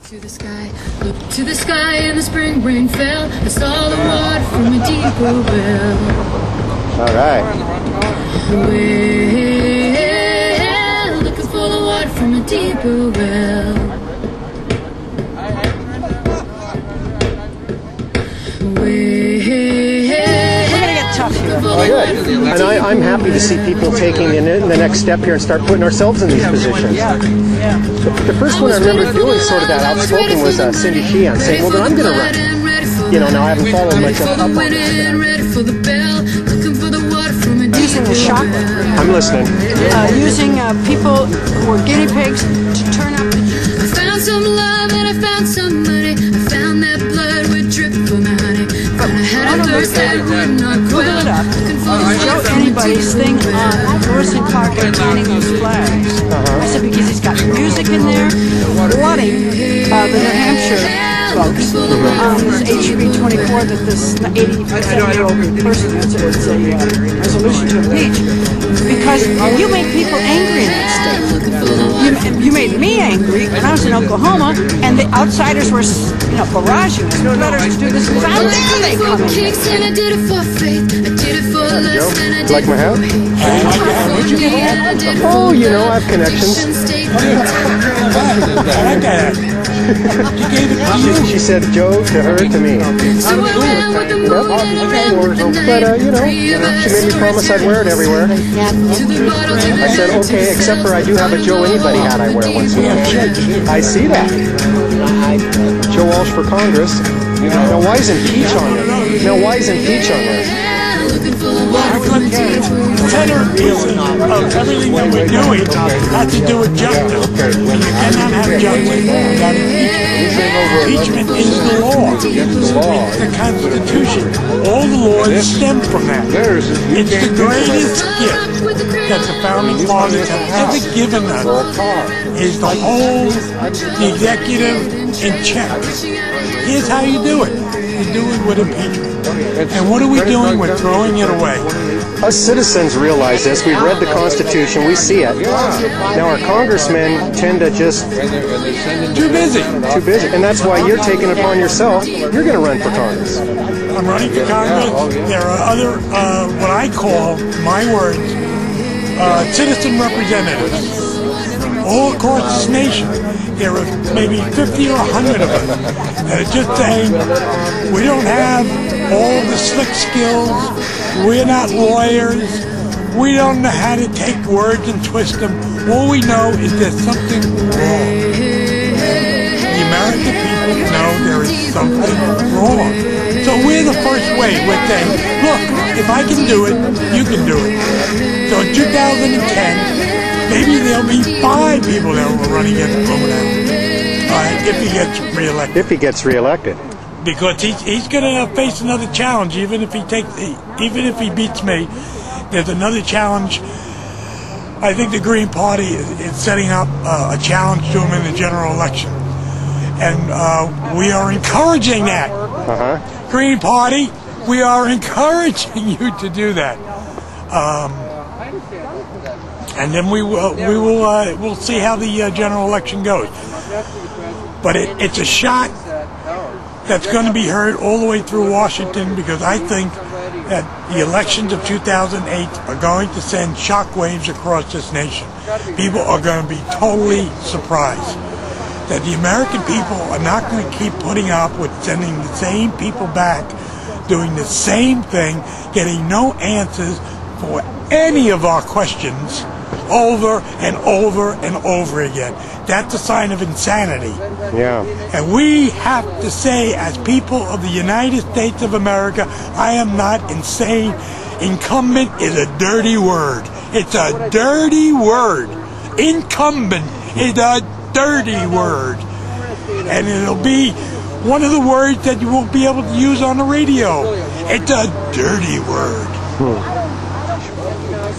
To the sky, look to the sky, and the spring rain fell. I saw the water from a deeper well. All right. Well, looking for the water from a deeper well. Oh, good. And I'm happy to see people taking the next step here and start putting ourselves in these positions. The first one I remember doing sort of that outspoken was Cindy Sheehan saying, well, then I'm going to run. You know, now I haven't followed much up on it. Using the shocker. I'm listening. Using people who are guinea pigs to turn up the... I found some love and I found some money. I found that blood would drip from my honey. I had a thirst that would not quell. Joe anybody's thing on Lewis and Clark and planting those flags. I said because he's got music in there, flooding the New Hampshire folks. This HB 24 that this 87-year-old person it's a resolution to impeach because you made people angry in that state. You made me angry when I was in Oklahoma, and the outsiders were, barraging us. Let us do this. How dare they come in? Joe, you like my hat? Oh, you know, I have connections. I like that. She said Joe to her to me. But she made me promise I'd wear it everywhere. I said okay, except for I do have a Joe Anybody hat I wear once in a while. I see that. Joe Walsh for Congress. Now why isn't Peach on there? Center of everything that we're doing has to do with justice. You cannot have justice without impeachment. Impeachment is the law. It's the Constitution. All the laws stem from that. It's the greatest gift that the founding fathers have ever given us is to hold the executive in check. Here's how you do it. You do it with impeachment. And what are we doing? We're throwing it away. Us citizens realize this. We've read the Constitution. We see it. Now our congressmen tend to just... Too busy. And that's why you're taking it upon yourself. You're going to run for Congress. I'm running for Congress. There are other, what I call, my words, citizen representatives. All across this nation, there are maybe 50 or 100 of us that are just saying, we don't have all the slick skills, we're not lawyers, we don't know how to take words and twist them. All we know is there's something wrong. The American people know there is something wrong. So we're the first wave. We're saying, look, if I can do it, you can do it. So in 2010, maybe there'll be 5 people that will run against Blumenauer if he gets reelected. If he gets reelected. Because he's going to face another challenge, even if he beats me. There's another challenge. I think the Green Party is setting up a challenge to him in the general election, and we are encouraging that. Green Party, we are encouraging you to do that. And then we'll see how the general election goes. But it's a shot that's going to be heard all the way through Washington, because I think that the elections of 2008 are going to send shockwaves across this nation. People are going to be totally surprised that the American people are not going to keep putting up with sending the same people back, doing the same thing, getting no answers for any of our questions over and over and over again. That's a sign of insanity. Yeah. And we have to say, as people of the United States of America, I am not insane. Incumbent is a dirty word. It's a dirty word. Incumbent is a dirty word. And it'll be one of the words that you won't be able to use on the radio. It's a dirty word.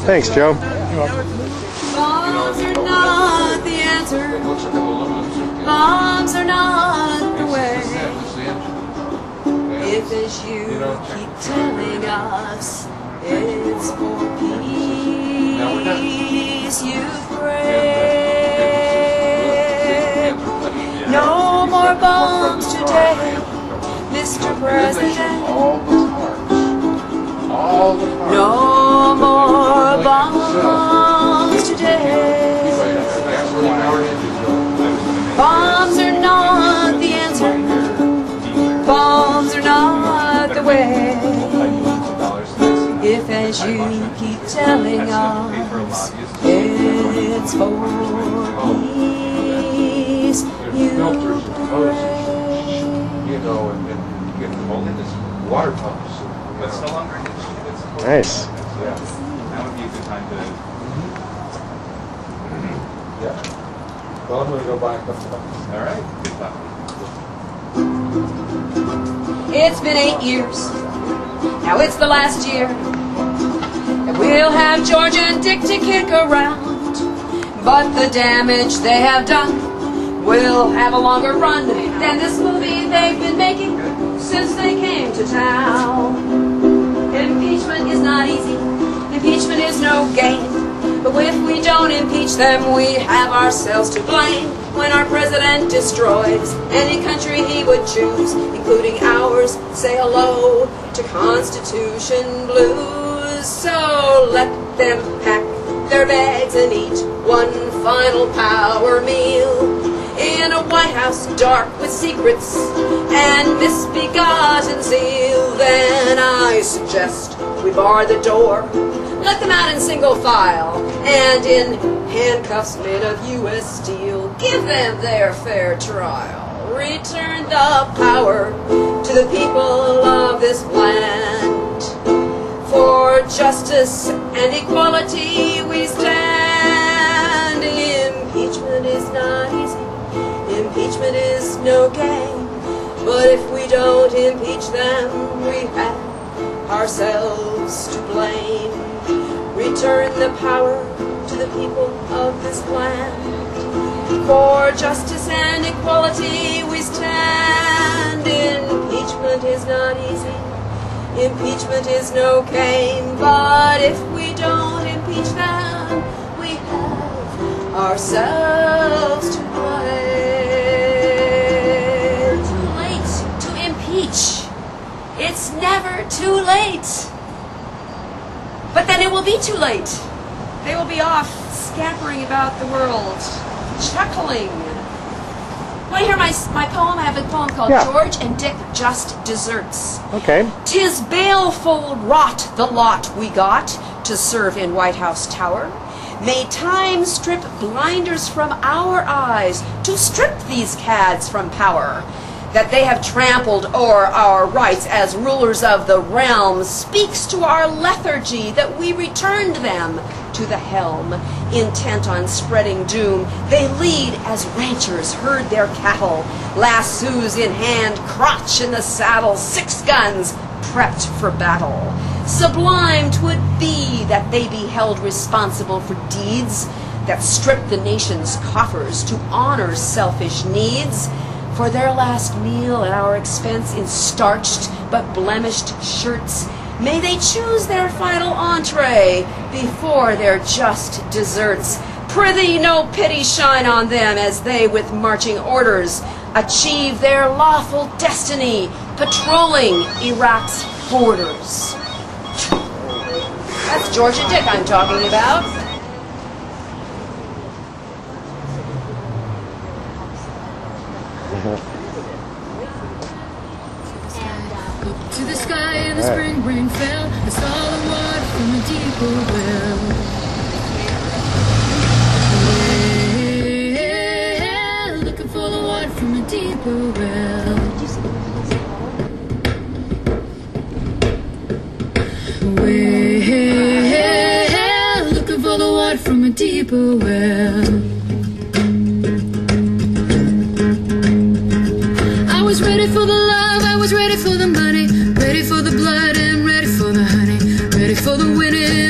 Thanks, Joe. Bombs are not the answer. Bombs are not the way. If, as you keep telling us, it's for peace you pray. No more bombs today, Mr. President. No more bombs today. Bombs are not the answer. Bombs are not the way. If, as you keep telling us, it's for peace, you pray. You know, and get the water pumps. But it's no longer an issue. Nice. Yeah. That would be a good time to. Yeah. Well, I'm going to go buy a couple of bucks. All right. Good luck. It's been 8 years. Now it's the last year. And we'll have George and Dick to kick around. But the damage they have done will have a longer run than this movie they've been making since they came to town. Impeachment is not easy. Impeachment is no game. But if we don't impeach them, we have ourselves to blame. When our president destroys any country he would choose, including ours, say hello to Constitution blues. So let them pack their bags and eat one final power meal in a White House dark with secrets and misbegotten zeal. Then I suggest we bar the door, let them out in single file, and in handcuffs made of U.S. steel, give them their fair trial. Return the power to the people of this land. For justice and equality we stand. Impeachment is not easy. Impeachment is no game. But if we don't impeach them, we have ourselves to blame. Return the power to the people of this land. For justice and equality we stand. Impeachment is not easy. Impeachment is no game. But if we don't impeach them, we have ourselves to blame. Too late to impeach. It's never too late. But then it will be too late. They will be off scampering about the world, chuckling. Want to hear my poem? I have a poem called George and Dick Just Desserts. Okay. 'Tis baleful rot the lot we got to serve in White House Tower. May time strip blinders from our eyes to strip these cads from power. That they have trampled o'er our rights as rulers of the realm speaks to our lethargy that we returned them to the helm. Intent on spreading doom, they lead as ranchers herd their cattle, lassos in hand, crotch in the saddle, 6 guns prepped for battle. Sublime 'twould be that they be held responsible for deeds that strip the nation's coffers to honor selfish needs. For their last meal at our expense in starched but blemished shirts, may they choose their final entree before their just desserts. Prithee no pity shine on them as they with marching orders achieve their lawful destiny, patrolling Iraq's borders. That's George and Dick I'm talking about. To the sky and the spring rain fell. I saw the water from a deeper well. Yeah, looking for the water from a deeper well. Well, looking for the water from a deeper well. I was ready for the love, I was ready for the money, ready for the blood and ready for the honey, ready for the winning